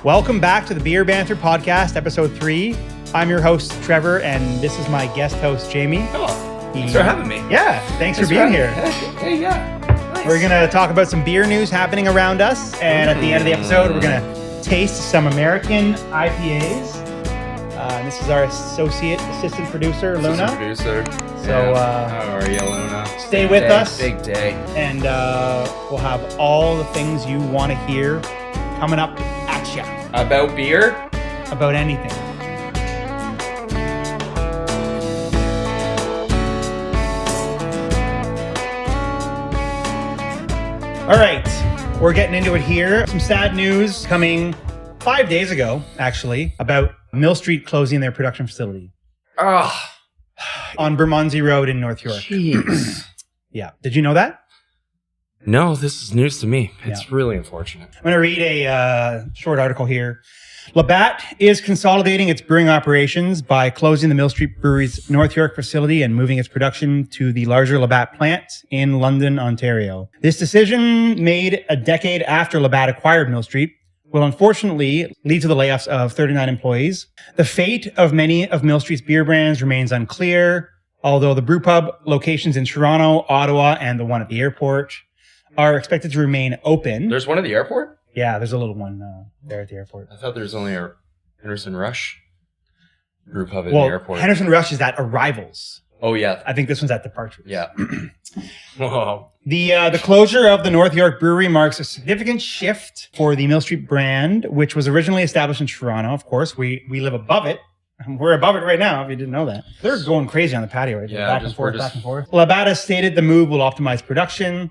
Welcome back to the Beer Banter Podcast, Episode 3. I'm your host, Trevor, and this is my guest host, Jamie. Hello. Thanks for having me. Yeah, thanks for being here. Hey, yeah. Nice. We're going to talk about some beer news happening around us, and at the end of the episode, we're going to taste some American IPAs. This is our assistant producer, Luna. So, how are you, Luna? Stay with us. Big day. And we'll have all the things you want to hear coming up at you. About beer? About anything. All right, we're getting into it here. Some sad news coming 5 days ago, actually, about Mill Street closing their production facility. Oh, On Bermondsey Road in North York. jeez. Yeah. Did you know that? No, this is news to me. It's really unfortunate. I'm going to read a short article here. Labatt is consolidating its brewing operations by closing the Mill Street Brewery's North York facility and moving its production to the larger Labatt plant in London, Ontario. This decision, made a decade after Labatt acquired Mill Street, will unfortunately lead to the layoffs of 39 employees. The fate of many of Mill Street's beer brands remains unclear, although the brewpub locations in Toronto, Ottawa, and the one at the airport are expected to remain open. There's one at the airport? Yeah, there's a little one there at the airport. I thought there was only a Henderson Rush brew pub at the airport. Henderson Rush is at arrivals. Oh, yeah. I think this one's at departures. Yeah. Whoa. The closure of the North York Brewery marks a significant shift for the Mill Street brand, which was originally established in Toronto. Of course, we live above it. We're above it right now, if you didn't know that. They're going crazy on the patio right now. Yeah, Back and forth. Labatt has stated the move will optimize production.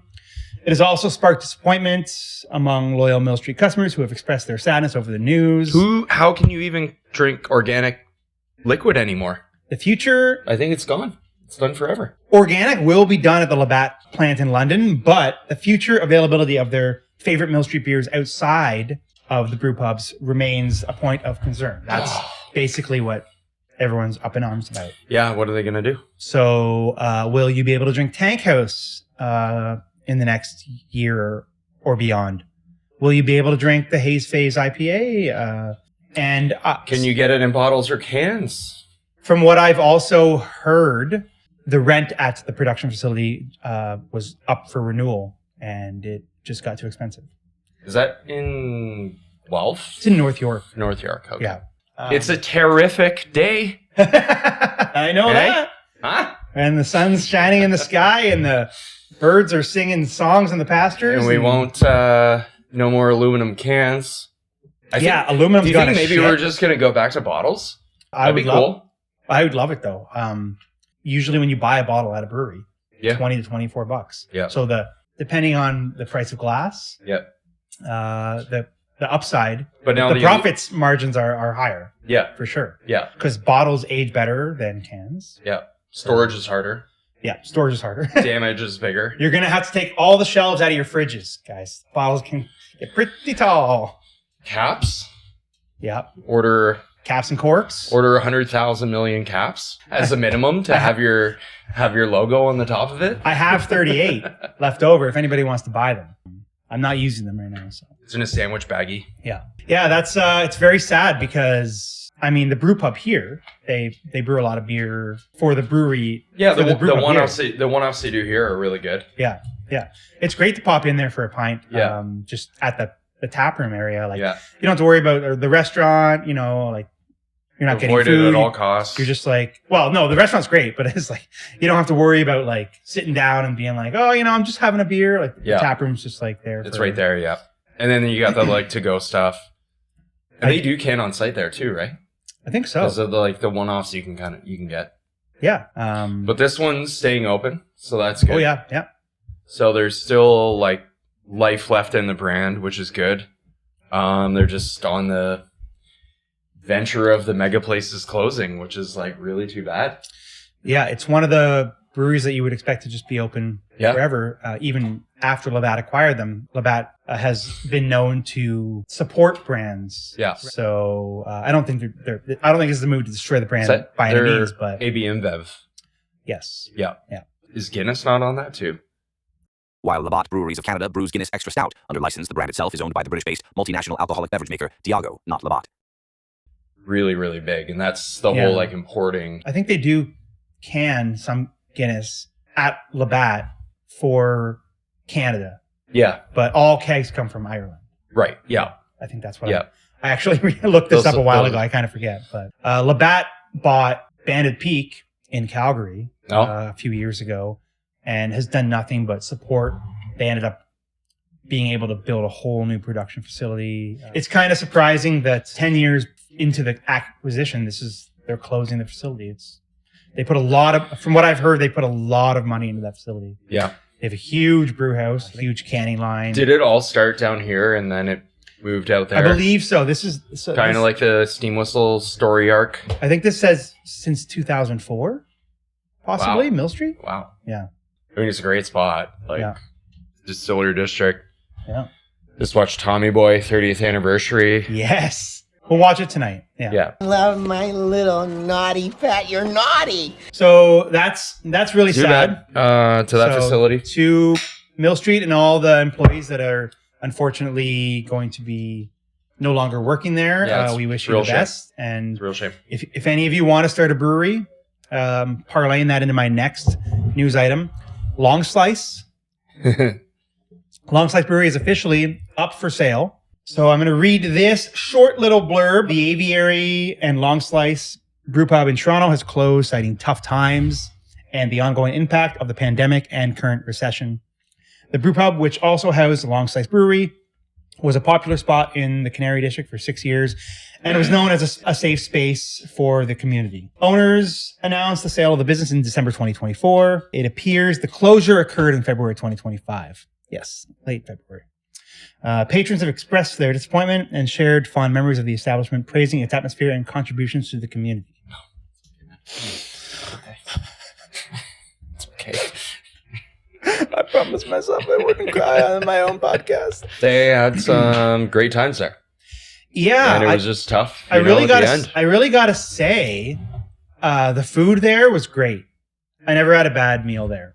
It has also sparked disappointment among loyal Mill Street customers who have expressed their sadness over the news. How can you even drink organic liquid anymore? The future... I think it's gone. It's done forever. Organic will be done at the Labatt plant in London, but the future availability of their favorite Mill Street beers outside of the brew pubs remains a point of concern. That's basically what everyone's up in arms about. Yeah, what are they going to do? So will you be able to drink Tank House in the next year or beyond? Will you be able to drink the Haze Phase IPA? Can you get it in bottles or cans? From what I've also heard, the rent at the production facility was up for renewal, and it just got too expensive. Is that in Guelph? It's in North York. North York, okay. Yeah. It's a terrific day. I know that. Huh? And the sun's shining in the sky, and the birds are singing songs in the pastures. And we won't, no more aluminum cans. Aluminum's do you gonna think maybe shit. we're just going to go back to bottles? That'd be cool. I would love it, though. Usually when you buy a bottle at a brewery, $20 to $24. Yeah. So depending on the price of glass, the upside, but now the profits margins are higher. Yeah. For sure. Yeah. Because bottles age better than cans. Yeah. Storage is harder. Yeah, storage is harder. Damage is bigger. You're going to have to take all the shelves out of your fridges, guys. Bottles can get pretty tall. Caps? Yeah. Order caps and corks. Order 100,000 million caps as a minimum to have your logo on the top of it. I have 38 left over if anybody wants to buy them. I'm not using them right now. So it's in a sandwich baggie. Yeah. Yeah, that's it's very sad because I mean the brew pub here, they brew a lot of beer for the brewery. Yeah, the one-offs they do here are really good. Yeah. Yeah. It's great to pop in there for a pint. Yeah. Just at the tap room area. Like you don't have to worry about the restaurant, like you're not Avoid getting food. It at all costs. You're just like, well, no, the restaurant's great, but it's like you don't have to worry about like sitting down and being like, oh, I'm just having a beer. Like the tap room's just like there. It's right there, yeah. And then you got the like to go stuff. And they do can on site there too, right? I think so. Because of the one-offs you can get. Yeah. But this one's staying open, so that's good. Oh yeah, yeah. So there's still like life left in the brand, which is good. They're just on the venture of the mega places closing, which is like really too bad. Yeah, it's one of the breweries that you would expect to just be open forever, even after Labatt acquired them. Labatt has been known to support brands. Yeah. So I don't think it's the move to destroy the brand by any means. But AB InBev. Yes. Yeah. Yeah. Is Guinness not on that too? While Labatt Breweries of Canada brews Guinness Extra Stout under license, the brand itself is owned by the British-based multinational alcoholic beverage maker Diageo, not Labatt. Really, really big. And that's the whole like importing. I think they do can some Guinness at Labatt for Canada. Yeah. But all kegs come from Ireland. Right. Yeah. I think that's what I actually looked this up a while ago. I kind of forget. But Labatt bought Banded Peak in Calgary a few years ago and has done nothing but support. They ended up being able to build a whole new production facility. It's kind of surprising that 10 years into the acquisition, they're closing the facility. They put from what I've heard, they put a lot of money into that facility. Yeah. They have a huge brew house, a huge canning line. Did it all start down here and then it moved out there? I believe so. This is kind of like the Steam Whistle story arc. I think this says since 2004, possibly. Wow. Mill Street. Wow. Yeah. I mean, it's a great spot. Distillery District. Yeah. Just watched Tommy Boy 30th anniversary. Yes. We'll watch it tonight. Yeah. Love my little naughty Pat. You're naughty. So that's really sad. To that facility. To Mill Street and all the employees that are unfortunately going to be no longer working there. Yeah, we wish you the best. And it's a real shame. If any of you want to start a brewery, parlaying that into my next news item, Longslice. Longslice Brewery is officially up for sale. So I'm going to read this short little blurb. The Aviary and Longslice Brewpub in Toronto has closed, citing tough times and the ongoing impact of the pandemic and current recession. The brewpub, which also housed the Longslice Brewery, was a popular spot in the Canary District for 6 years and was known as a safe space for the community. Owners announced the sale of the business in December 2024. It appears the closure occurred in February 2025. Yes, late February. Patrons have expressed their disappointment and shared fond memories of the establishment, praising its atmosphere and contributions to the community. It's okay. I promised myself I wouldn't cry on my own podcast. They had some great times there. Yeah. And it was just tough. I really gotta say, the food there was great. I never had a bad meal there.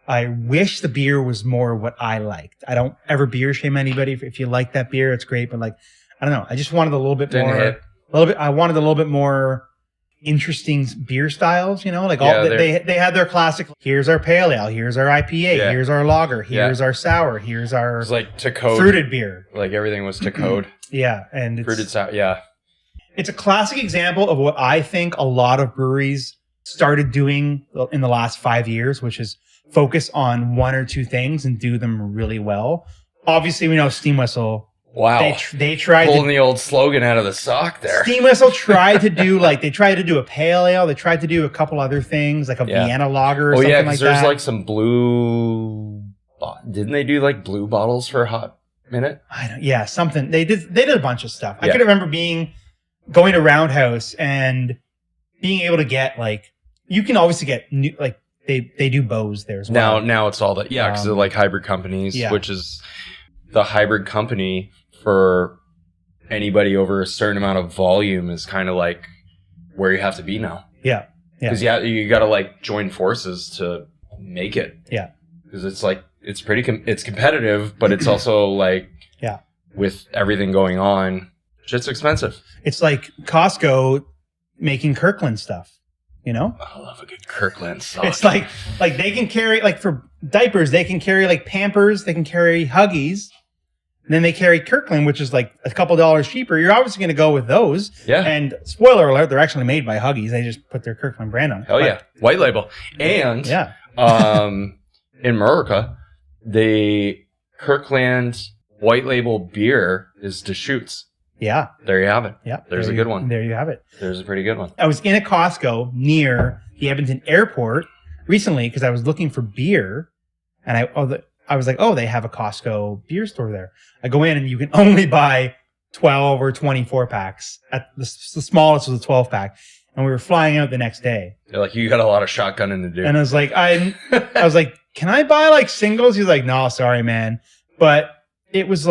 I wish the beer was more what I liked. I don't ever beer shame anybody. If you like that beer, it's great. But I don't know. I just wanted a little bit more. I wanted a little bit more interesting beer styles. They had their classic. Here's our pale ale. Here's our IPA. Yeah. Here's our lager. Here's our sour. Here's our it was like to code fruited beer. Like everything was to code. Yeah, and fruited sour. Yeah, it's a classic example of what I think a lot of breweries started doing in the last 5 years, which is focus on one or two things and do them really well. Obviously, we know Steam Whistle. Wow. They tried pulling the old slogan out of the sock there. Steam Whistle tried to do they tried to do a pale ale. They tried to do a couple other things like a Vienna lager or something like that. There's like some blue. Didn't they do like blue bottles for a hot minute? Something. They did a bunch of stuff. Yeah. I could remember going to Roundhouse and being able to get you can obviously get new, they do bows there as well. Now it's all that, because they're like hybrid companies, which is the hybrid company for anybody over a certain amount of volume is kind of like where you have to be now. Yeah. Because you got to join forces to make it. Yeah. Because it's it's competitive, but it's also with everything going on, shit's expensive. It's like Costco making Kirkland stuff. I love a good Kirkland sock. It's like they can carry for diapers, they can carry Pampers, they can carry Huggies, and then they carry Kirkland, which is a couple dollars cheaper. You're obviously going to go with those. Yeah. And spoiler alert, they're actually made by Huggies. They just put their Kirkland brand on it. Hell yeah, white label. And in America, the Kirkland white label beer is Deschutes. Yeah. There you have it. Yeah. There's a good one. There you have it. There's a pretty good one. I was in a Costco near the Edmonton airport recently because I was looking for beer, and I was like, oh, they have a Costco beer store there. I go in and you can only buy 12 or 24 packs. At the smallest was a 12 pack, and we were flying out the next day. They're like, you got a lot of shotgunning to do. And I was like, I was like, can I buy singles? He's like, no, sorry, man. But it was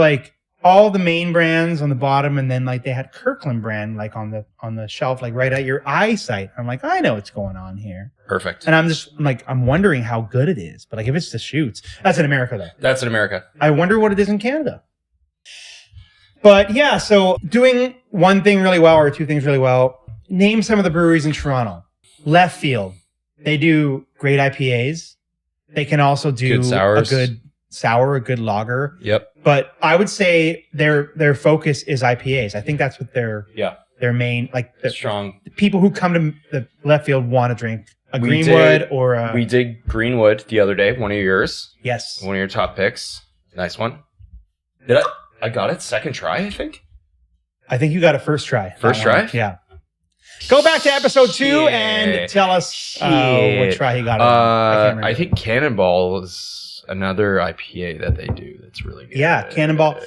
all the main brands on the bottom, and then like they had Kirkland brand like on the shelf, like right at your eyesight. I'm like, I know what's going on here. Perfect. And I'm wondering how good it is. But like if it's the shoots, that's in America though. That's in America. I wonder what it is in Canada. But yeah, so doing one thing really well or two things really well. Name some of the breweries in Toronto. Left Field. They do great IPAs. They can also do good sours. a good sour, a good lager. Yep. But I would say their focus is IPAs. I think that's what their main, like strong. The people who come to the Left Field want to drink a Greenwood or a... We did Greenwood the other day, one of yours. Yes. One of your top picks. Nice one. I got it second try, I think. I think you got a first try. First try? Yeah. Go back to episode 2 and tell us what try he got. I think Cannonball is another IPA that they do that's really good. Yeah, Cannonball.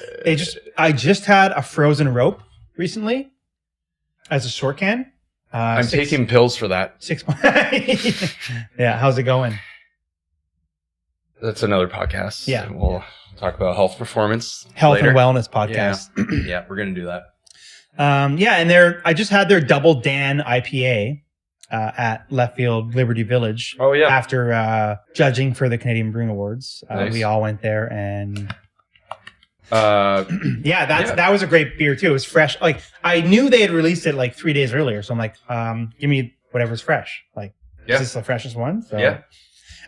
I just had a frozen rope recently as a short can. I'm taking pills for that. 6 months. Yeah, how's it going? That's another podcast. Yeah. We'll talk about health performance. Health later. and wellness podcast. Yeah, we're going to do that. And I just had their Double Dan IPA at Left Field Liberty Village. Oh, yeah. After judging for the Canadian Brewing Awards. Nice. We all went there and... that was a great beer too. It was fresh. Like I knew they had released it like 3 days earlier. So I'm like, give me whatever's fresh. Like, is this the freshest one? So, yeah.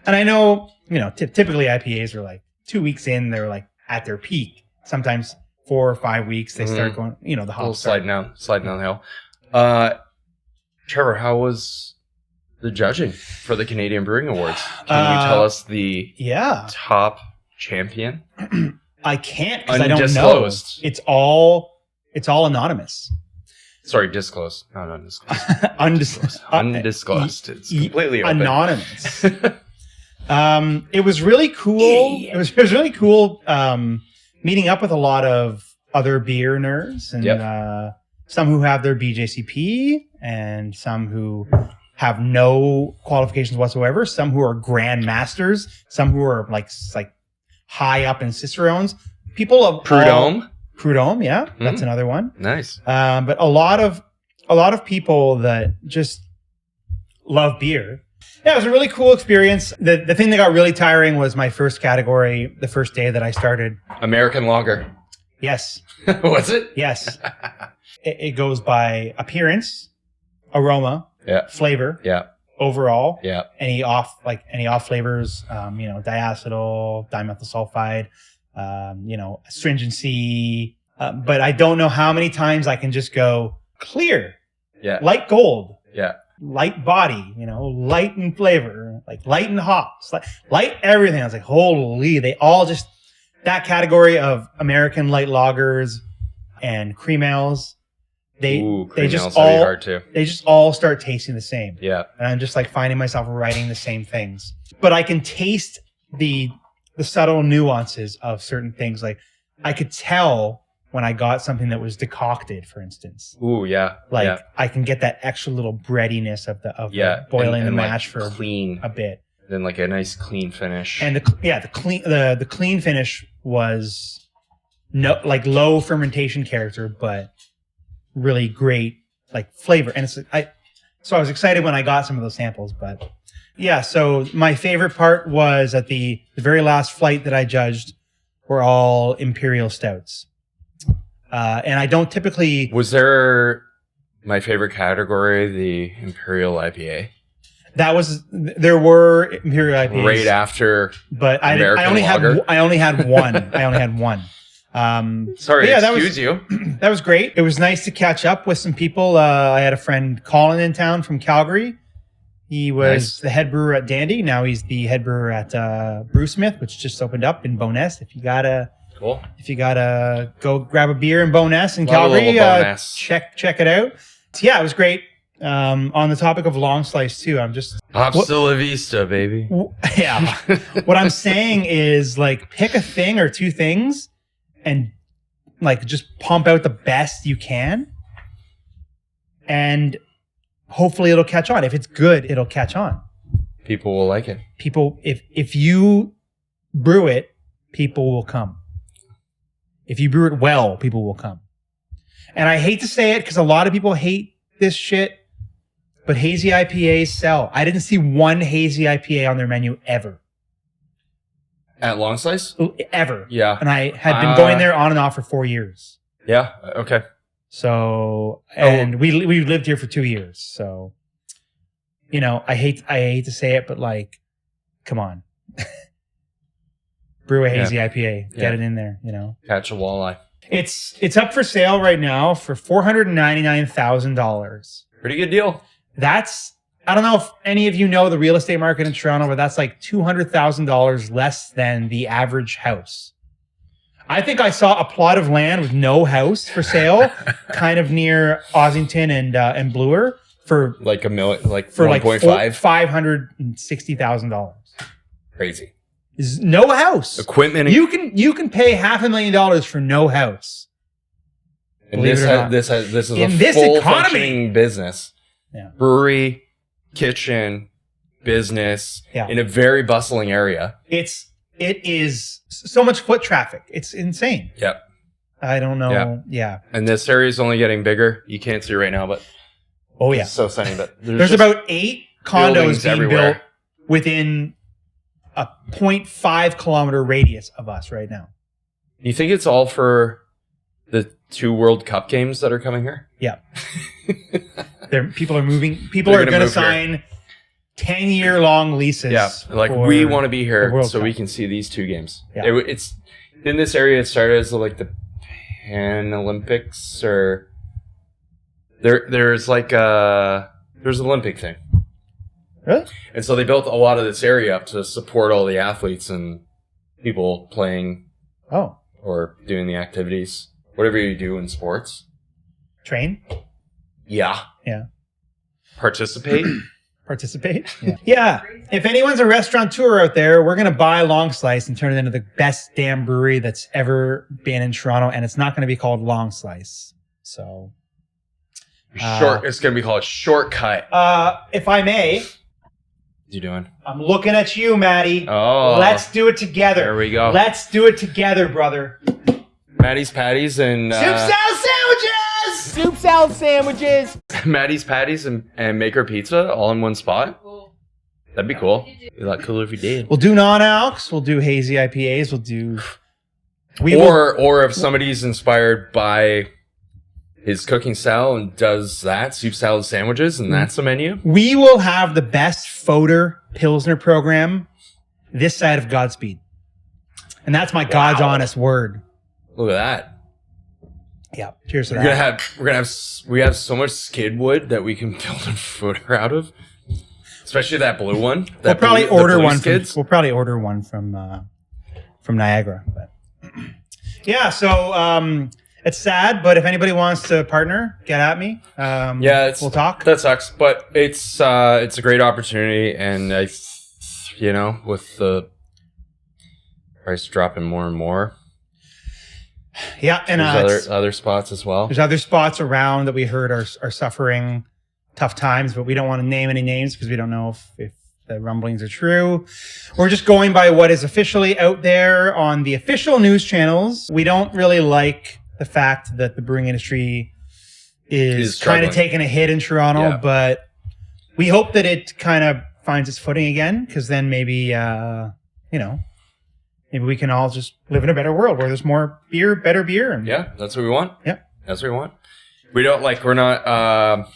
And I know, typically IPAs are like 2 weeks in, they're like at their peak. Sometimes 4 or 5 weeks, they start going, the hops sliding down the hill. Trevor, how was the judging for the Canadian Brewing Awards? Can you tell us the top champion? I can't because I don't know. Undisclosed. It's all anonymous. Sorry, disclosed. No, undisclosed. Undisclosed. It's completely open. Anonymous. It was really cool. It was really cool meeting up with a lot of other beer nerds and some who have their BJCP and some who have no qualifications whatsoever. Some who are grandmasters. Some who are like high up in Cicerones. People of Prud'homme, yeah, that's another one. Nice. But a lot of people that just love beer. Yeah, it was a really cool experience. The thing that got really tiring was my first category, the first day that I started. American Lager. Yes. Was it? Yes. It goes by appearance, aroma, flavor, overall, any off flavors, diacetyl, dimethyl sulfide, astringency. But I don't know how many times I can just go clear, light gold, light body, light in flavor, like light in hops, light everything. I was like, holy, they all just, that category of American light lagers and cream ales, they just all hard too. They just all start tasting the same. Yeah. And I'm just like finding myself writing the same things. But I can taste the subtle nuances of certain things. Like I could tell when I got something that was decocted, for instance. Ooh, yeah. I can get that extra little breadiness of the boiling the mash for clean a bit. Then like a nice clean finish. And the clean finish was low fermentation character, but really great like flavor. And so I was excited when I got some of those samples, but yeah. So my favorite part was at the very last flight that I judged were all imperial stouts. And I don't typically. Was there my favorite category, the Imperial IPA? There were Imperial IPAs right after, but I only had one. Sorry, yeah, excuse you. That was great. It was nice to catch up with some people. I had a friend Colin in town from Calgary. He was the head brewer at Dandy. Now he's the head brewer at Brewsmith, which just opened up in Bowness. If you gotta go grab a beer in Bowness in Calgary, check it out. So yeah, it was great. On the topic of Longslice too, I'm just hasta la vista, baby. Yeah. What I'm saying is like pick a thing or two things and like just pump out the best you can, and hopefully it'll catch on. If it's good, it'll catch on. People will like it. People, if you brew it, people will come. If you brew it well, people will come. And I hate to say it because a lot of people hate this shit, but hazy IPAs sell. I didn't see one hazy IPA on their menu ever. At Longslice? Ever. Yeah. And I had been going there on and off for 4 years. Yeah. Okay. So, and we lived here for 2 years. So, you know, I hate to say it, but like, come on. Brew a hazy IPA. Get it in there, you know. Catch a walleye. It's up for sale right now for $499,000. Pretty good deal. That's, I don't know if any of you know the real estate market in Toronto, but that's like $200,000 less than the average house. I think I saw a plot of land with no house for sale, kind of near Ossington and Bloor for like for 1.5. like $560,000. Crazy. Is no house. Equipment. You can pay $500,000 for no house. And this is In a this full economy. functioning business. Yeah. Brewery, kitchen, business in a very bustling area. It is so much foot traffic. It's insane. Yep. I don't know. Yeah. And this area is only getting bigger. You can't see right now, but Oh yeah. it's so sunny. But There's about 8 condos buildings being everywhere. built within a 0.5 kilometer radius of us right now. You think it's all for the 2 World Cup games that are coming here? Yeah. People are moving. People are going to sign 10-year-long leases. Yeah. Like for we want to be the here World so Cup. we can see these 2 games. Yeah. It's in this area. It started as like the Pan Olympics or there's like there's an Olympic thing. Really? And so they built a lot of this area up to support all the athletes and people playing Oh. or doing the activities, whatever you do in sports. Train? Yeah. Yeah. Participate. Participate? Yeah. If anyone's a restaurateur out there, we're going to buy Longslice and turn it into the best damn brewery that's ever been in Toronto. And it's not going to be called Longslice. So. It's going to be called Shortcut. If I may. What you doing? I'm looking at you, Maddie. Oh. Let's do it together. There we go. Let's do it together, brother. Maddie's Patties and... Soup salad sandwiches! Soup salad sandwiches! Maddie's Patties and Maker Pizza all in one spot? That'd be cool. It'd be a lot cooler if you did. We'll do non-alcs. We'll do hazy IPAs. We'll do... Or if somebody's inspired by his cooking style and does that, soup salad sandwiches, and that's the menu. We will have the best Foder Pilsner program this side of Godspeed. And that's my God's honest word. Look at that. Yeah. Cheers to that. We have so much skid wood that we can build a fooder out of. Especially that blue one. We'll probably order one from Niagara. But yeah, so it's sad, but if anybody wants to partner, get at me. We'll talk. That sucks, but it's a great opportunity, and with the price dropping more and more. Yeah, and there's other spots as well. There's other spots around that we heard are suffering tough times, but we don't want to name any names because we don't know if the rumblings are true. We're just going by what is officially out there on the official news channels. We don't really like the fact that the brewing industry is kind of taking a hit in Toronto, but we hope that it kind of finds its footing again, because then maybe, maybe we can all just live in a better world where there's more beer, better beer. And that's what we want. Yeah. That's what we want. We're not,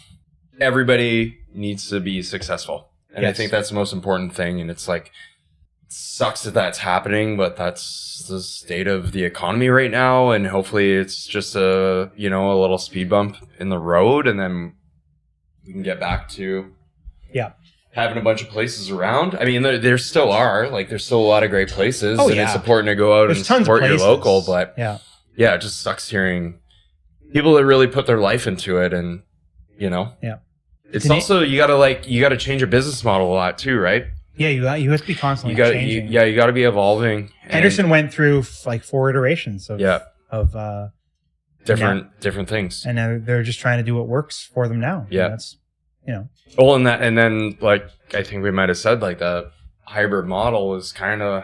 everybody needs to be successful. And I think that's the most important thing. And it's like, it sucks that that's happening, but that's the state of the economy right now. And hopefully it's just a little speed bump in the road. And then we can get back to having a bunch of places around. I mean, there still are. Like, there's still a lot of great places. And it's important to go out and support your local. But it just sucks hearing people that really put their life into it. And, it's also, you gotta change your business model a lot too, right? Yeah, you have to be constantly changing. You gotta be evolving. Henderson went through like 4 iterations of different things, and now they're just trying to do what works for them now. Yeah, and that's Well, and then like I think we might have said, like, the hybrid model is kind of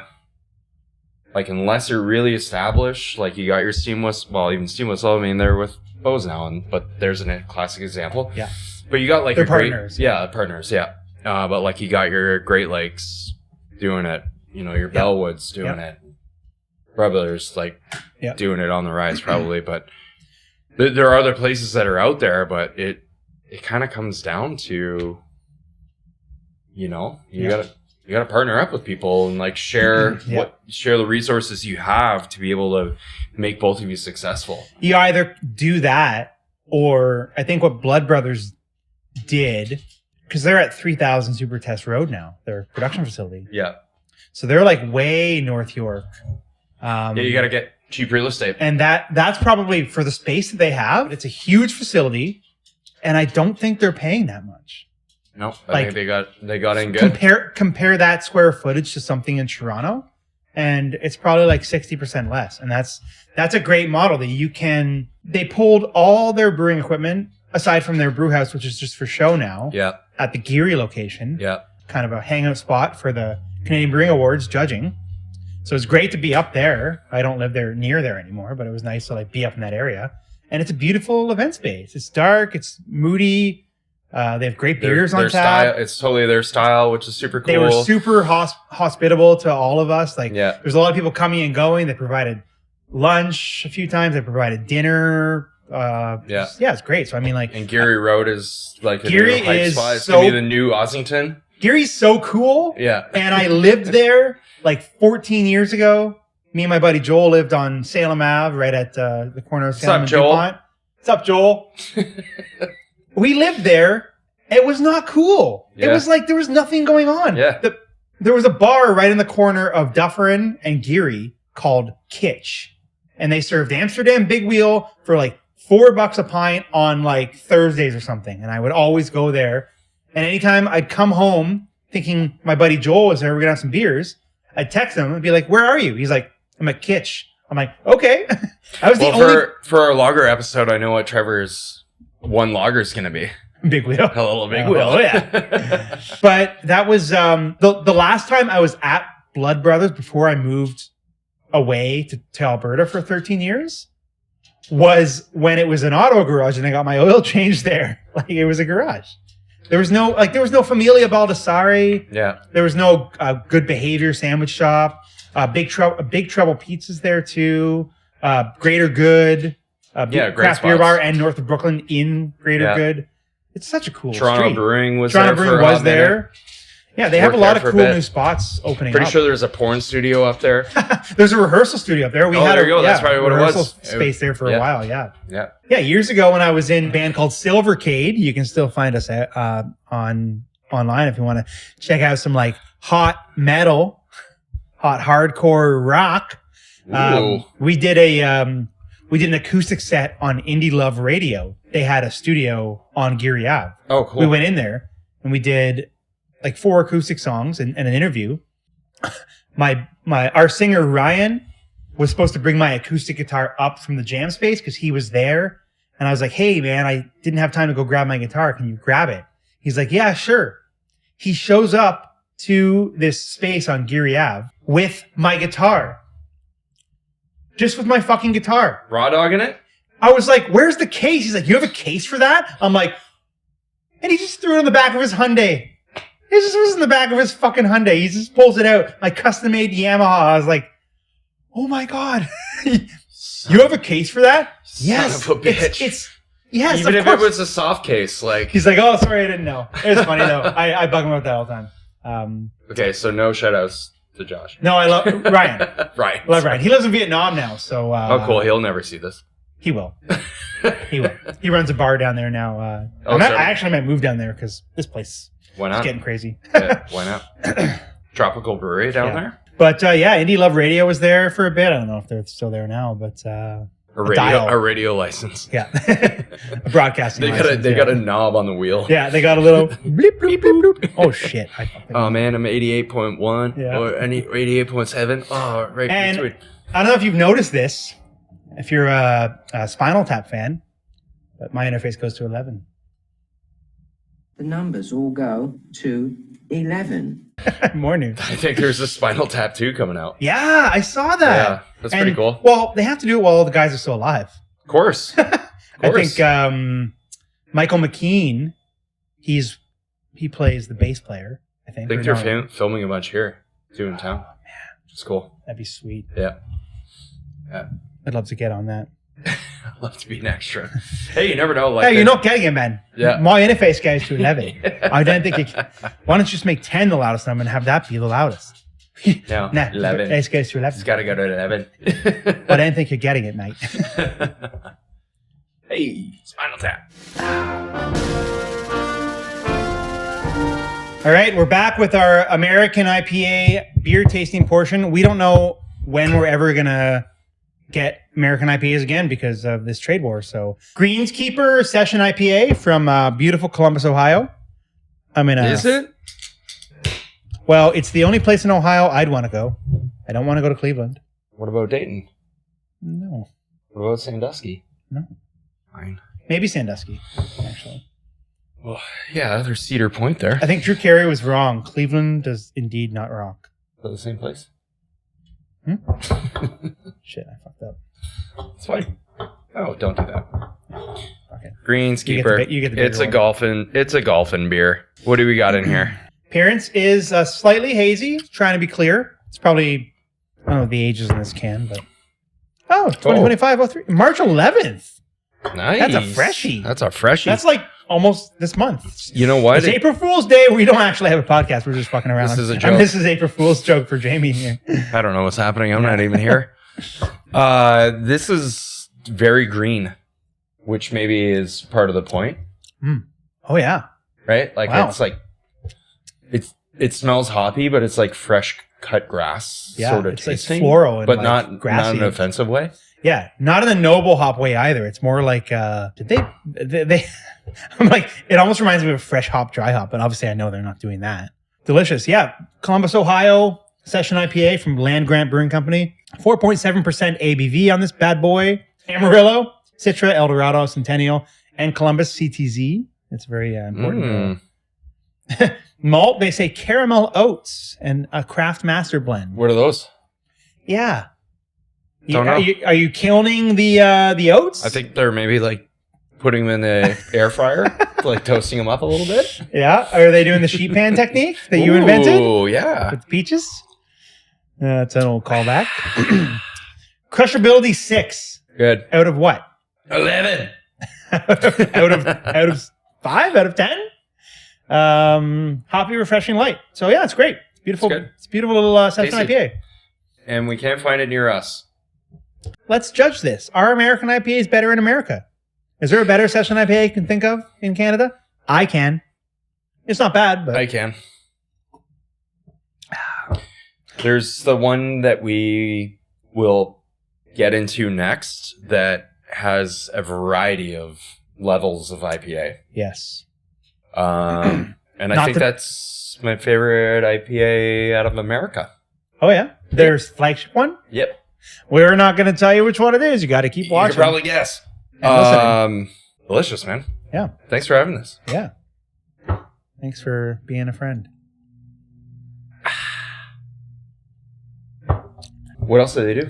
like unless you're really established, like you got your Steam Whistle, well, even Steam Whistle, I mean, they're with Bose now, but there's a classic example. Yeah. But you got like They're your partners. partners, yeah. But like you got your Great Lakes doing it, you know, your Bellwoods doing it, Brothers like doing it on the rise probably, but there are other places that are out there, but it kind of comes down to, you know, you gotta partner up with people and like share the resources you have to be able to make both of you successful. You either do that, or I think what Blood Brothers did, because they're at 3000 Super Test Road now, their production facility. Yeah. So they're like way North York. You got to get cheap real estate. And that's probably for the space that they have. It's a huge facility, and I don't think they're paying that much. No, I think they got in good. Compare that square footage to something in Toronto, and it's probably like 60% less. And that's a great model that you can. They pulled all their brewing equipment aside from their brew house, which is just for show now. Yeah. At the Geary location. Yeah. Kind of a hangout spot for the Canadian Brewing Awards judging. So it's great to be up there. I don't live near there anymore, but it was nice to like be up in that area. And it's a beautiful event space. It's dark. It's moody. They have great beers on tap. Style, it's totally their style, which is super cool. They were super hospitable to all of us. Like, there's a lot of people coming and going. They provided lunch a few times. They provided dinner. It's great. So I mean, like, and Geary Road is like a Geary new hype is spot. It's so gonna be the new Ossington. Geary's so cool. Yeah. And I lived there like 14 years ago. Me and my buddy Joel lived on Salem Ave, right at the corner of Salem and DuPont. What's up, Joel? We lived there. It was not cool. Yeah. It was like there was nothing going on. Yeah. There was a bar right in the corner of Dufferin and Geary called Kitsch. And they served Amsterdam Big Wheel for like $4 a pint on like Thursdays or something. And I would always go there. And anytime I'd come home thinking my buddy Joel was there, we're going to have some beers, I'd text him and be like, where are you? He's like, I'm at Kitsch. I'm like, okay. I was for our lager episode, I know what Trevor's one lager is going to be. Big Wheel. A little Big Wheel. Oh, yeah. But that was the last time I was at Blood Brothers before I moved away to Alberta for 13 years was when it was an auto garage and I got my oil changed there. Like, it was a garage. There was no Familia Baldassare. Yeah. There was no Good Behavior sandwich shop. Big Trouble Pizza's there too. Greater Good. Craft Beer Bar and north of Brooklyn in Greater Good. It's such a cool Toronto street. Brewing was Toronto there. Brewing was there. Yeah, they have a lot of cool new spots opening Pretty up. sure there's a porn studio up there. There's a rehearsal studio up there. There you go. That's probably what it was. Space there for a while. Yeah. Yeah. Years ago when I was in a band called Silvercade, you can still find us online if you want to check out some like hot metal, hot hardcore rock. We did an acoustic set on Indie Love Radio. They had a studio on Geary Ave. Oh, cool. We went in there and we did like 4 acoustic songs and an interview. Our singer Ryan was supposed to bring my acoustic guitar up from the jam space because he was there. And I was like, hey man, I didn't have time to go grab my guitar. Can you grab it? He's like, yeah, sure. He shows up to this space on Geary Ave with my guitar. Just with my fucking guitar. Raw dogging it? I was like, where's the case? He's like, you have a case for that? I'm like, and he just threw it on the back of his Hyundai. It just was in the back of his fucking Hyundai. He just pulls it out. My custom-made Yamaha. I was like, oh my God. You have a case for that? Yes. Son of a bitch. Yes, even if it was a soft case, like. He's like, oh, sorry, I didn't know. It was funny though. I bug him about that all the time. Okay, so no shout-outs to Josh. No, I love Ryan. Ryan. I love Ryan. He lives in Vietnam now, so. Oh, cool. He'll never see this. He will. He will. He runs a bar down there now. I actually might move down there because this place why not? is getting crazy. Yeah, why not? Tropical Brewery down there. But Indie Love Radio was there for a bit. I don't know if they're still there now, but a radio license. Yeah, a broadcasting. They got a knob on the wheel. Yeah, they got a little bleep bloop bloop bloop. Oh shit! Oh man, I'm 88.1 or 88.7. Oh, right. And I don't know if you've noticed this. If you're a Spinal Tap fan, but my interface goes to 11. The numbers all go to 11. More news. I think there's a Spinal Tap 2 coming out. Yeah, I saw that. Yeah, that's pretty cool. Well, they have to do it while all the guys are still alive. Of course. I think Michael McKean, he plays the bass player, I think. I think they're filming a bunch here, too, in town. Oh, man. It's cool. That'd be sweet. Yeah. I'd love to get on that. I'd love to be an extra. Hey, you never know. Like, Hey, you're not getting it, man. Yeah. My interface goes to 11. I don't think you can. Why don't you just make 10 the loudest number and have that be the loudest? No, Nah, 11. Interface goes to 11. It's got to go to 11. I don't think you're getting it, mate. Hey, Spinal Tap. All right, we're back with our American IPA beer tasting portion. We don't know when we're ever going to get American IPAs again because of this trade war. So, Greenskeeper Session IPA from beautiful Columbus, Ohio. Is it? Well, it's the only place in Ohio I'd want to go. I don't want to go to Cleveland. What about Dayton? No. What about Sandusky? No. Fine. Maybe Sandusky, actually. Well, yeah, there's Cedar Point there. I think Drew Carey was wrong. Cleveland does indeed not rock. Is that the same place? Shit, I fucked up. It's fine. Oh, don't do that. Okay. Greenskeeper. You get the It's a golfing beer. What do we got in here? Appearance is slightly hazy. Trying to be clear. It's probably, I don't know the ages in this can, but 2025-03. March 11th. Nice. That's a freshie. That's like almost this month. You know what? It's April Fool's Day. We don't actually have a podcast. We're just fucking around. This is a And joke. this is April Fool's joke for Jamie here. I don't know what's happening. I'm not even here. This is very green, which maybe is part of the point, Oh yeah. right? Like Wow. it's like it smells hoppy, but it's like fresh cut grass Yeah, sort of it's like tasting, floral and but like not grassy. in an offensive way. Yeah, not in the noble hop way either. It's more like did they I'm like, it almost reminds me of fresh hop, dry hop, but obviously I know they're not doing that. Delicious. Yeah. Columbus, Ohio, Session IPA from Land Grant Brewing Company. 4.7% ABV on this bad boy. Amarillo, Citra, Eldorado, Centennial, and Columbus CTZ. It's very important. Malt, they say caramel oats and a craft master blend. What are those? Yeah. Don't know. Are you kilning the oats? I think they're maybe like putting them in the air fryer, like toasting them up a little bit. Yeah. Are they doing the sheet pan technique that you invented? Oh, yeah. With peaches? That's an old callback. Crushability 6. Good. Out of what? 11. out of 5? Out of 10? Hoppy, refreshing light. So yeah, it's great. Beautiful. It's good. It's a beautiful little Session Tasty. IPA. And we can't find it near us. Let's judge this. Are American IPAs better in America? Is there a better Session IPA you can think of in Canada? I can. It's not bad, but I can. There's the one that we will get into next that has a variety of levels of IPA. yes. And I Not think the- that's my favorite IPA out of America. Oh yeah. There's flagship one. Yep. We're not going to tell you which one it is. You got to keep You watching. can probably guess. And listening. Delicious, man. Yeah. Thanks for having this. Yeah. Thanks for being a friend. What else do they do?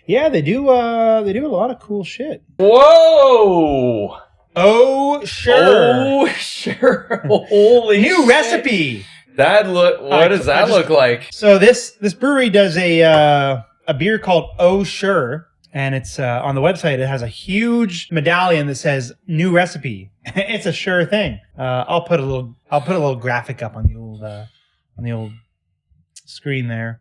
Yeah, they do a lot of cool shit. Whoa! Oh, sure. Oh, sure. Holy New shit. recipe. What does that look like? So this brewery does a beer called Oh Sure, and it's on the website. It has a huge medallion that says "New Recipe." It's a sure thing. I'll put a little graphic up on the old screen there.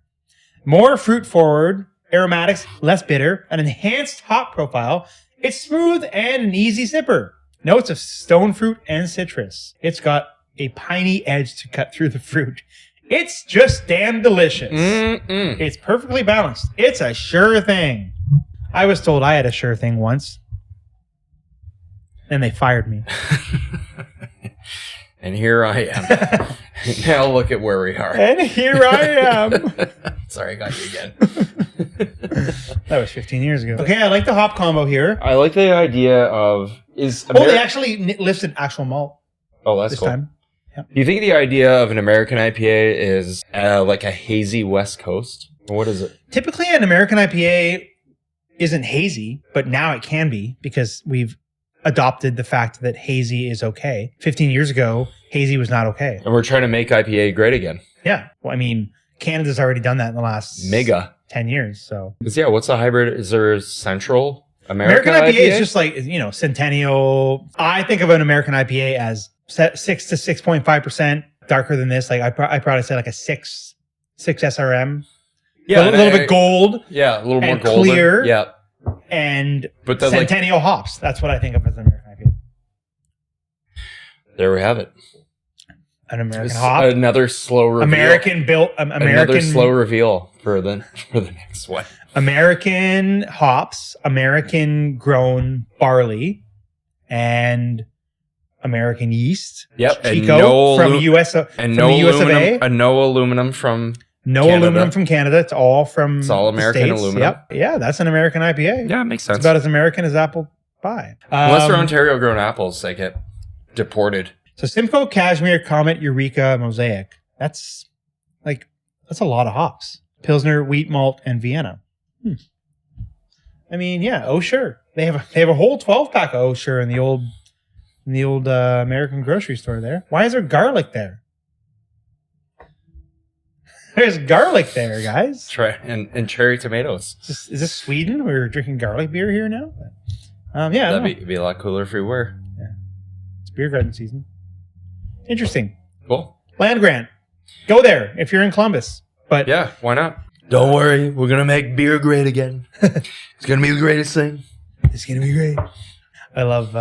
More fruit forward, aromatics, less bitter, an enhanced hop profile. It's smooth and an easy sipper. Notes of stone fruit and citrus. It's got a piney edge to cut through the fruit. It's just damn delicious. It's perfectly balanced. It's a sure thing. I was told I had a sure thing once. Then they fired me. And here I am. Now look at where we are. And here I am. Sorry, I got you again. That was 15 years ago. Okay, I like the hop combo here. I like the idea of They actually listed actual malt Oh, that's this cool. time. Yep. Do you think the idea of an American IPA is like a hazy West Coast? Or what is it? Typically, an American IPA isn't hazy, but now it can be because we've adopted the fact that hazy is okay. 15 years ago, hazy was not okay. And we're trying to make IPA great again. Yeah. Well, I mean, Canada's already done that in the last 10 years. So, what's the hybrid? Is there Central American IPA is just like, Centennial. I think of an American IPA as 6 to 6.5% darker than this. Like I probably say like a 6 SRM. Yeah. A little bit gold. Yeah. A little more and golden. Clear. Yeah. And Centennial hops. That's what I think of as an American IPA. There we have it. An American hop. Another slow reveal. Another slow reveal for the next one. American hops, American grown barley, and American yeast. Yep. Chico from US of A. And no aluminum from No Canada. aluminum from Canada. It's all from It's all American States. aluminum. Yep. Yeah, that's an American IPA. Yeah, it makes sense. It's about as American as apple pie. Unless they're Ontario grown apples, they get deported. So Simcoe, Cashmere, Comet, Eureka, Mosaic. That's a lot of hops. Pilsner, wheat malt, and Vienna. I mean, yeah. Oh, sure. They have a whole 12-pack of Oh, sure in the old American grocery store there. Why is there garlic there? There's garlic there, guys. Try and cherry tomatoes. Is this Sweden? We're drinking garlic beer here now. Yeah, That'd be a lot cooler if we were. Yeah, it's beer garden season. Interesting. Cool. Land grant. Go there if you're in Columbus. But yeah, why not? Don't worry, we're gonna make beer great again. It's gonna be the greatest thing. It's gonna be great. I love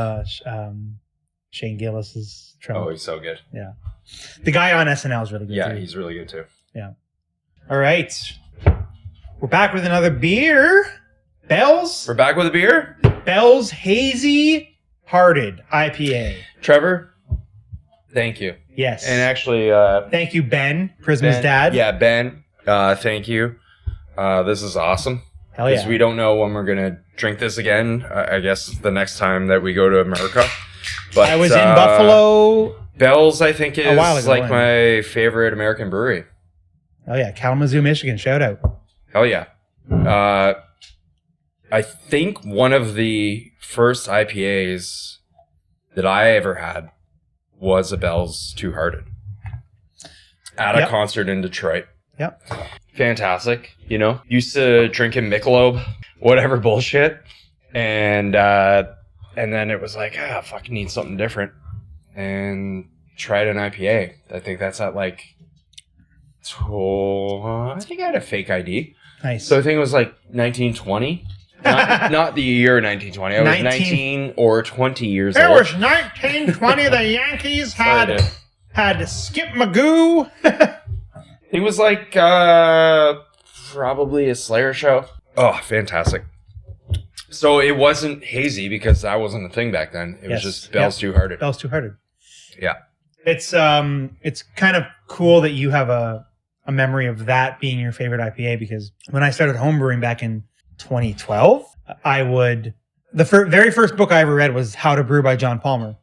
Shane Gillis's Trump. Oh, he's so good. Yeah, the guy on SNL is really good. Yeah, too. he's really good too. Yeah. All right, we're back with another beer. Bell's. We're back with a beer. Bell's Hazy Hearted IPA. Trevor, thank you. Yes. And actually, thank you, Ben, Prisma's Ben, dad. Yeah, Ben. Thank you. This is awesome. Hell yeah. Because we don't know when we're gonna drink this again. I guess the next time that we go to America. But I was in Buffalo. Bell's, I think, is while ago, like my favorite American brewery. Oh yeah, Kalamazoo, Michigan. Shout out. Hell yeah. I think one of the first IPAs that I ever had was a Bell's Two Hearted at a concert in Detroit. Yep. Fantastic. Used to drinking Michelob, whatever bullshit. And then it was like, fucking need something different. And tried an IPA. I think that's at I think I had a fake ID. Nice. So I think it was like 1920. Not the year 1920. I was 19 or 20 years old. It was 1920. The Yankees had Skip Magoo. It was like probably a Slayer show. Oh, fantastic. So it wasn't hazy because that wasn't a thing back then. It was just Bell's Two Hearted. Bell's Two Hearted. Yeah. It's kind of cool that you have a memory of that being your favorite IPA, because when I started homebrewing back in 2012, the very first book I ever read was How to Brew by John Palmer.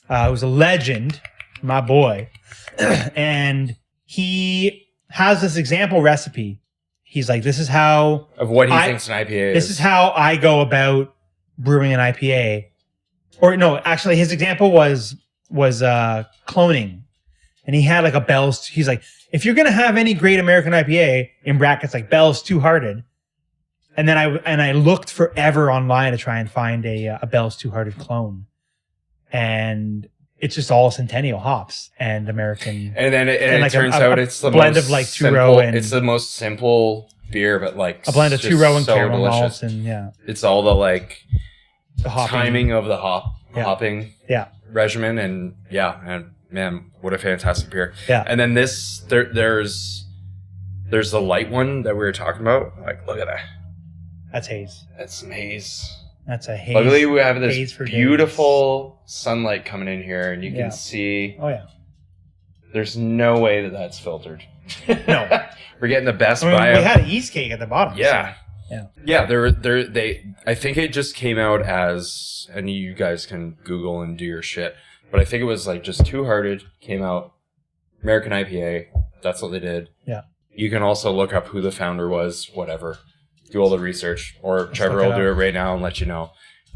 It was a legend, my boy. And he has this example recipe. He's like, this is how... Of what he thinks an IPA is. This is how I go about brewing an IPA. Or no, actually his example was cloning. And he had like a Bell's... He's like, if you're going to have any great American IPA, in brackets like Bell's Two Hearted. And then I looked forever online to try and find a Bell's Two Hearted clone. And it's just all Centennial hops and American. And then it turns out it's the blend most of like simple, two-row and it's the most simple beer, but like a blend of two-row and so caramel delicious. malts and yeah. It's all the hopping. timing of the hopping regimen, and man, what a fantastic beer. Yeah. And then there's the light one that we were talking about. Like, look at that. That's haze. That's some haze. That's a haze. Luckily, we have this haze for beautiful sunlight coming in here, and you can see. Oh yeah. There's no way that that's filtered. No. We're getting the best we bio. had a yeast cake at the bottom. Yeah. So, Yeah. I think it just came out as, and you guys can Google and do your shit, but I think it was like just Two Hearted came out, American IPA. That's what they did. Yeah. You can also look up who the founder was, whatever. Do all the research, or Trevor will do it right now and let you know.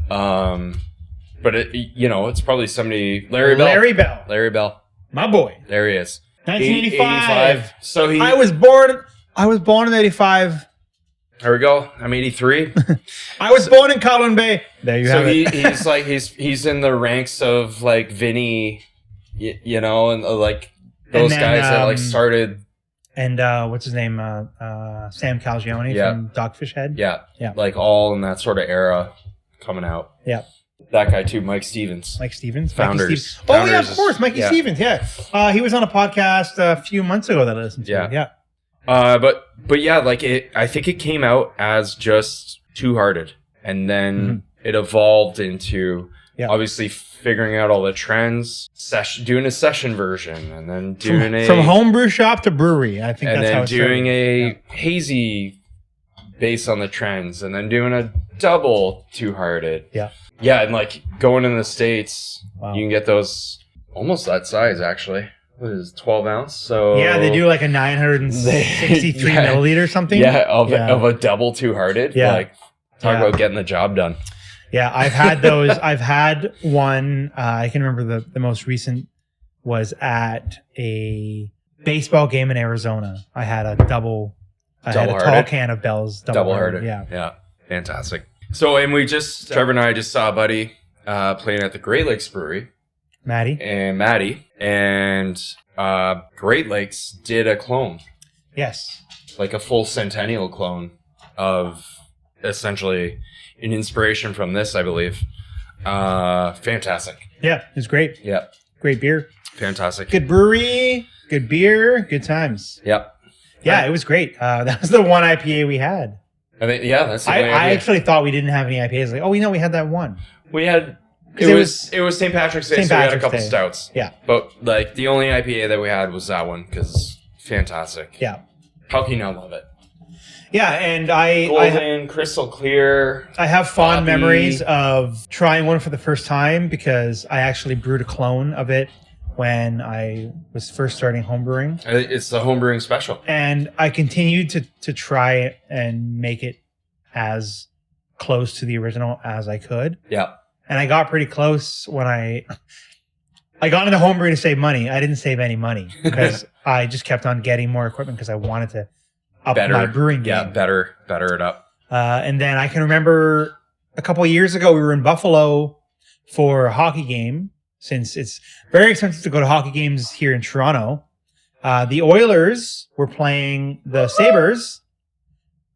But it's probably somebody. Larry Bell. My boy. There he is. 1985. So I was born in 85. There we go. I'm 83. I was born in Colin Bay. There you have it. He's like he's in the ranks of like Vinny, and like those guys that like started. And what's his name? Sam Calagione from Dogfish Head. Yeah. Like all in that sort of era coming out. Yeah. That guy too, Mike Stevens. Founders. Oh yeah, of course, Mikey Stevens. Yeah. He was on a podcast a few months ago that I listened to. Yeah. But yeah, like I think it came out as just Two Hearted, and then it evolved into obviously figuring out all the trends, doing a session version, and then doing from homebrew shop to brewery. I think that's how it started. And then doing a hazy based on the trends, and then doing a double Two Hearted. Yeah, and like going in the States, you can get those almost that size actually. What is it, 12 ounce? So yeah, they do like a 963 milliliter or something. Yeah, of a double Two Hearted. Yeah, like talk about getting the job done. Yeah, I've had those. I've had one. I can remember the most recent was at a baseball game in Arizona. I had a double. I had a tall can of Bell's double hearted. Yeah, fantastic. So, and Trevor and I just saw a buddy playing at the Great Lakes Brewery. Maddie. And Great Lakes did a clone. Yes. Like a full centennial clone of essentially an inspiration from this, I believe. Fantastic. Yeah, it was great. Yeah. Great beer. Fantastic. Good brewery, good beer, good times. Yep. Yeah, it was great. That was the one IPA we had. I mean, yeah, that's the I actually thought we didn't have any IPAs. Like, we had that one. We had it was St. Patrick's Day, so we had a couple stouts. Yeah. But like the only IPA that we had was that one because fantastic. Yeah. How can you not love it? Yeah, and golden, crystal clear. I have fond memories of trying one for the first time because I actually brewed a clone of it when I was first starting homebrewing. It's the homebrewing special. And I continued to try and make it as close to the original as I could. Yeah. And I got pretty close when I got into homebrewing to save money. I didn't save any money because I just kept on getting more equipment because I wanted to up my brewing game. Yeah, better it up. And then I can remember a couple of years ago, we were in Buffalo for a hockey game. Since it's very expensive to go to hockey games here in Toronto, the Oilers were playing the Sabres.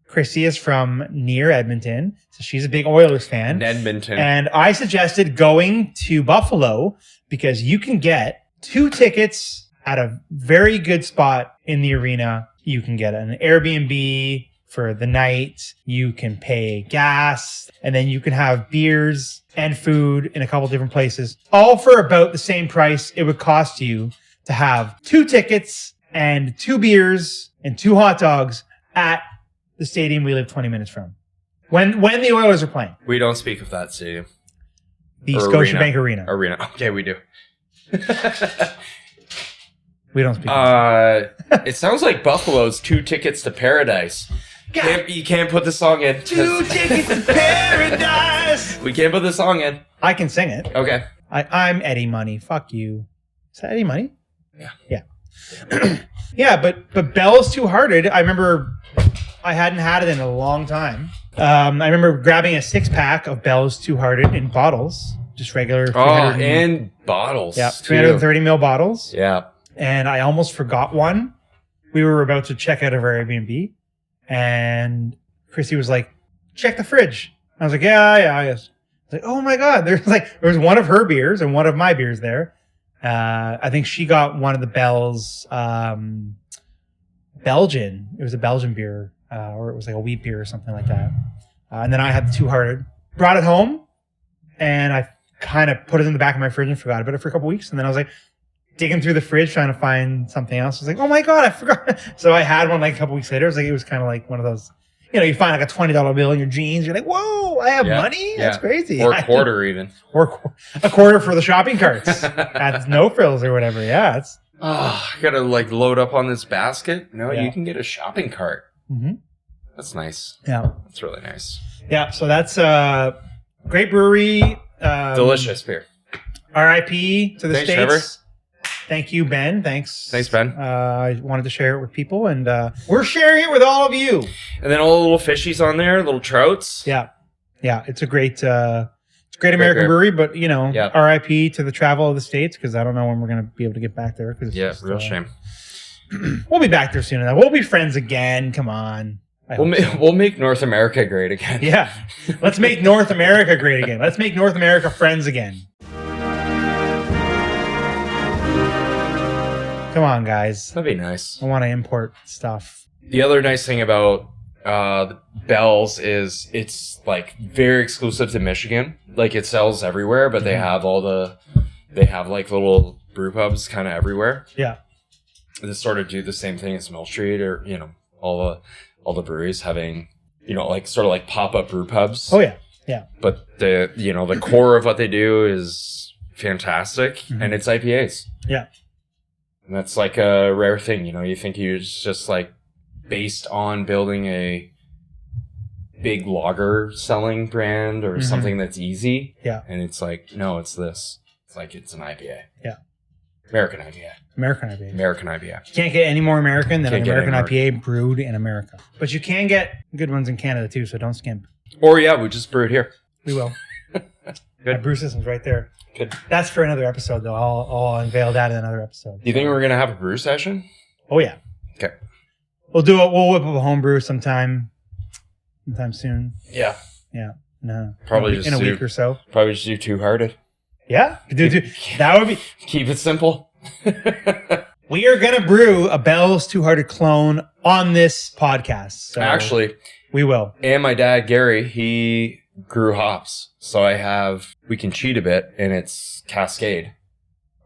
Chrissy is from near Edmonton, so she's a big Oilers fan. Edmonton. And I suggested going to Buffalo because you can get 2 tickets at a very good spot in the arena. You can get an Airbnb for the night. You can pay gas, and then you can have beers and food in a couple different places, all for about the same price it would cost you to have 2 tickets and 2 beers and 2 hot dogs at the stadium we live 20 minutes from. When the Oilers are playing. We don't speak of that stadium. The Scotiabank Arena. Okay, we do. We don't speak. It sounds like Buffalo's 2 tickets to paradise. You can't put the song in. 2 tickets to paradise. We can't put the song in. I can sing it. Okay. I'm Eddie Money. Fuck you. Is that Eddie Money? Yeah. Yeah. Yeah, but Bell's Two Hearted, I remember I hadn't had it in a long time. I remember grabbing a 6-pack of Bell's Two Hearted in bottles. Just regular. And bottles. Yeah, 330 ml bottles. Yeah. And I almost forgot one. We were about to check out of our Airbnb. And Chrissy was like, check the fridge. I was like, yeah. I was like, oh my God. There was one of her beers and one of my beers there. I think she got one of the Bell's Belgian. It was a Belgian beer, or it was like a wheat beer or something like that. And then I had the Two Hearted. Brought it home, and I kind of put it in the back of my fridge and forgot about it for a couple weeks. And then I was like, digging through the fridge trying to find something else. I was like, oh my God, I forgot. So I had one like a couple weeks later. It was kind of like one of those, you find like a $20 bill in your jeans. You're like, whoa, I have money? That's crazy. Or a quarter even. Or a quarter for the shopping carts at No Frills or whatever. Yeah, Oh, I gotta like load up on this basket. No, Yeah. you can get a shopping cart. Mm-hmm. That's nice. Yeah. That's really nice. Yeah. So that's great brewery. Delicious beer. RIP to the Thanks, States. Trevor. Thank you, Ben. Thanks. Thanks, Ben. I wanted to share it with people, and we're sharing it with all of you. And then all the little fishies on there, little trouts. Yeah. Yeah. It's a great American beer. brewery, but Yeah. RIP to the travel of the States, because I don't know when we're going to be able to get back there. Yeah, real shame. We'll be back there soon enough. We'll be friends again. Come on. We'll make North America great again. Yeah. Let's make North America great again. Let's make North America friends again. Come on, guys. That'd be nice. I want to import stuff. The other nice thing about Bell's is it's like very exclusive to Michigan. Like it sells everywhere, but they have like little brew pubs kind of everywhere. Yeah. They sort of do the same thing as Mill Street, or all the breweries having like sort of like pop-up brew pubs. Oh yeah. Yeah. But the core of what they do is fantastic, and it's IPAs. Yeah. And that's like a rare thing, you think you're just like based on building a big lager selling brand or something that's easy. Yeah. And it's like, no, it's this. It's like, it's an IPA. Yeah. American IPA. American IPA. American IPA. You can't get any more American than an Can't get American any IPA brewed in America. But you can get good ones in Canada too, so don't skimp. Or yeah, we just brew it here. We will. Good. My brew system's right there. Good. That's for another episode, though. I'll unveil that in another episode. Do you think we're going to have a brew session? Oh, yeah. Okay. We'll do it. We'll whip up a home brew sometime soon. Yeah. Yeah. No. Probably in just a do- week or so. Probably just do Two-Hearted. Yeah. That would be. Keep it simple. We are going to brew a Bell's Two-Hearted clone on this podcast. So Actually, we will. and my dad, Geary, he grew hops. So we can cheat a bit, and it's Cascade.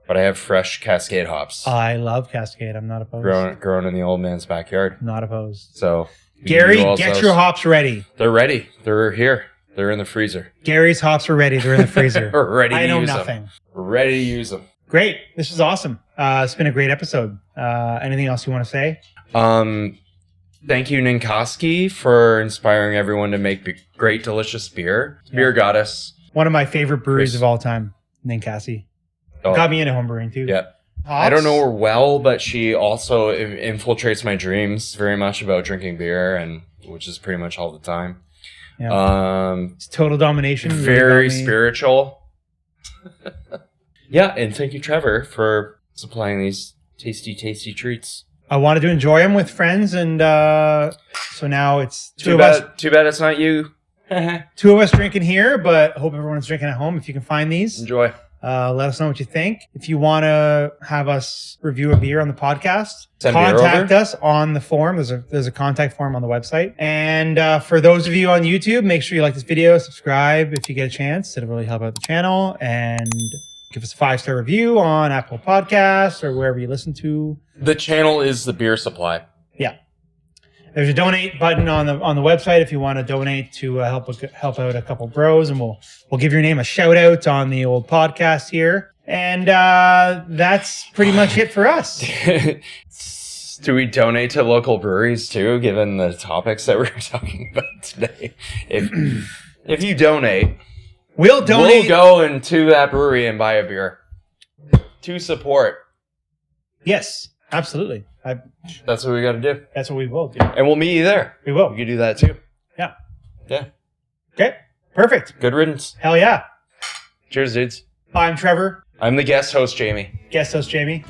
But I have fresh Cascade hops I love Cascade. I'm not opposed. grown in the old man's backyard. Not opposed. So we can Gary, do all get those. your hops ready. They're ready. They're here. They're in the freezer. Gary's hops are ready. They're in the freezer. We're ready to I know use nothing. them. We're ready to use them. Great. This is awesome. It's been a great episode. Anything else you want to say? Thank you, Ninkasi, for inspiring everyone to make great, delicious beer. Beer goddess. One of my favorite breweries Chris. of all time, Ninkasi. Oh, Got me into homebrewing too. yeah. Hops? I don't know her well, but she also infiltrates my dreams very much about drinking beer, and which is pretty much all the time. Yeah. It's total domination. Really Very got me. spiritual. Yeah, and thank you, Trevor, for supplying these tasty, tasty treats. I wanted to enjoy them with friends, and so now it's Too bad it's not you. two of us drinking here, but I hope everyone's drinking at home. If you can find these, Enjoy. let us know what you think. If you want to have us review a beer on the podcast, Send beer contact over. us on the form. There's a contact form on the website. And for those of you on YouTube, make sure you like this video, subscribe if you get a chance. It'll really help out the channel. And give us a 5-star review on Apple Podcasts or wherever you listen to. The channel is the beer supply. Yeah. There's a donate button on the website if you want to donate to help out a couple bros, and we'll give your name a shout out on the old podcast here. And that's pretty much it for us. Do we donate to local breweries too, given the topics that we're talking about today? If you donate, We'll donate. we'll go into that brewery and buy a beer to support. Yes, absolutely. That's what we got to do, That's what we will do. and we'll meet you there. We will. You can do that too. Yeah. Yeah. Okay. Perfect. Good riddance. Hell yeah. Cheers, dudes. I'm Trevor, I'm the guest host, Jamie. guest host Jamie.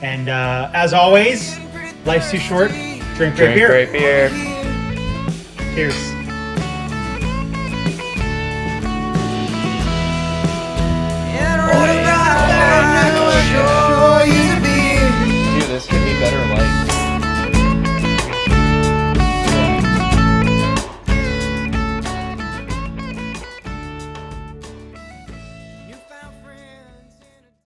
And as always, life's too short. Drink great Drink beer. great beer. Cheers.